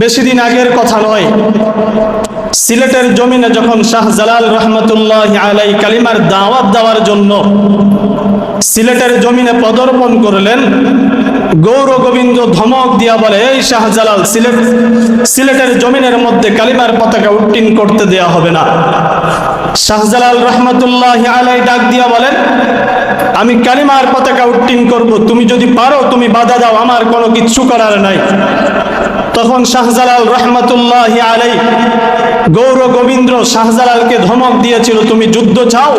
বেশি দিন আগের কথা নয়, সিলেটের জমিনে যখন শাহজালাল রহমতুল্লাহ আলাই কালিমার দাওয়াত দেওয়ার জন্য সিলেটের জমিনে পদার্পণ করলেন, গৌর গোবিন্দ ধমক দিয়া বলে, এই শাহজালাল, সিলেটের জমিনের মধ্যে কালিমার পতাকা উড্ডীন করতে দেয়া হবে না। শাহজালাল রহমতুল্লাহ আলাই ডাক দিয়া বলেন, আমি কালিমার পতাকা উড্ডীন করব, তুমি যদি পারো তুমি বাধা দাও, আমার কোনো কিচ্ছু করার নাই। তখন শাহজালাল রহমতুল্লাহ আলাই গৌর গোবিন্দ শাহজালালকে ধমক দিয়েছিল, তুমি যুদ্ধ চাও?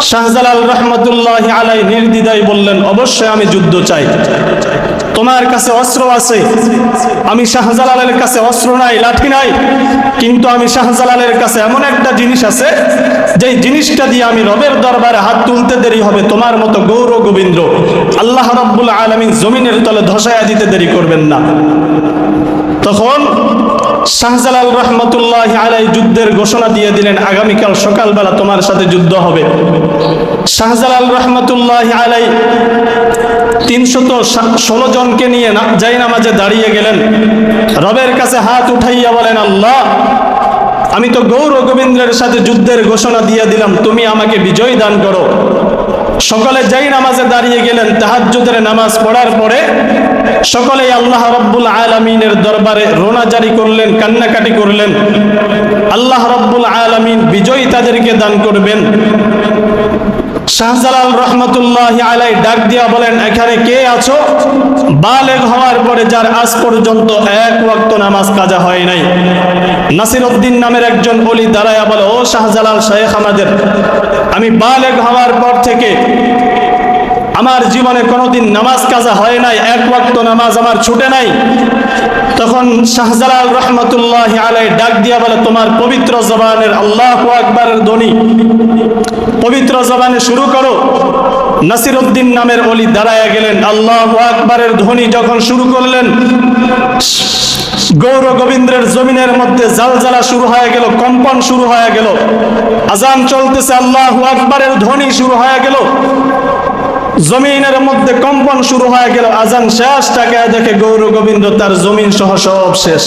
শাহজালাল রহমতুল্লাহ আলাই নির্দ্বিধায় বললেন, অবশ্যই আমি যুদ্ধ চাই। তোমার কাছে অস্ত্র আছে, আমি শাহজালালের কাছে অস্ত্র নাই, লাঠি নাই, কিন্তু আমি শাহজালালের কাছে এমন একটা জিনিস আছে যে জিনিসটা দিয়ে আমি রবের দরবারে হাত তুলতে দেরি হবে, তোমার মতো গৌর গোবিন্দ আল্লাহ রাব্বুল আলামিন জমিনের তলে ধসায়া দিতে দেরি করবেন না। তখন শাহজালাল রহমতুল্লাহ আলাই যুদ্ধের ঘোষণা দিয়ে দিলেন, আগামীকাল সকালবেলা তোমার সাথে যুদ্ধ হবে। শাহজালাল রহমতুল্লাহ আলাই 316 জনকে নিয়ে যাই নামাজে দাঁড়িয়ে গেলেন, রবের কাছে হাত উঠাইয়া বলেন, আল্লাহ, আমি তো গৌর গোবিন্দের সাথে যুদ্ধের ঘোষণা দিয়ে দিলাম, তুমি আমাকে বিজয় দান করো। সকলে যাই নামাজে দাঁড়িয়ে গেলেন। তাহাজ্জুদের নামাজ পড়ার পরে সকলেই আল্লাহ রাব্বুল আলামিনের দরবারে রোনা জারি করলেন, কান্নাকাটি করলেন। আল্লাহ রাব্বুল আলামিন বিজয় তাদেরকে দান করবেন। শাহজালাল রহমতুল্লাহ আলাই ডাক দিয়া বলেন, এখানে কে আছো বালেগ হওয়ার পরে যার আজ পর্যন্ত এক ওয়াক্ত নামাজ কাজা হয় নাই? নাসিরউদ্দিন নামের একজন ওলি দাঁড়ায়া বলে, ও শাহজালাল শেখ, আমাদের আমি বালেগ হওয়ার পর থেকে আমার জীবনে কোনোদিন নামাজ কাজা হয় নাই, এক ওয়াক্ত নামাজ আমার ছুটে নাই। তখন শাহজালাল রহমতুল্লাহ আলাই ডাক দিয়া বলে, তোমার পবিত্র জবানের আল্লাহু আকবারের ধ্বনি পবিত্র জবানে শুরু করো। নাসিরউদ্দিন নামের ওলি দাঁড়ায়া গেলেন, আল্লাহু আকবারের ধ্বনি যখন শুরু করলেন, গৌর গোবিন্দের জমিনের মধ্যে জালজালা শুরু হয়ে গেল, কম্পন শুরু হয়ে গেল। আজান চলতেছে, আল্লাহু আকবারের ধ্বনি শুরু হয়ে গেল, জমিনের মধ্যে কম্পন শুরু হয়ে গেল। আজান শেষ, তাকে দেখে গৌর গোবিন্দ তার জমিন সহ সব শেষ।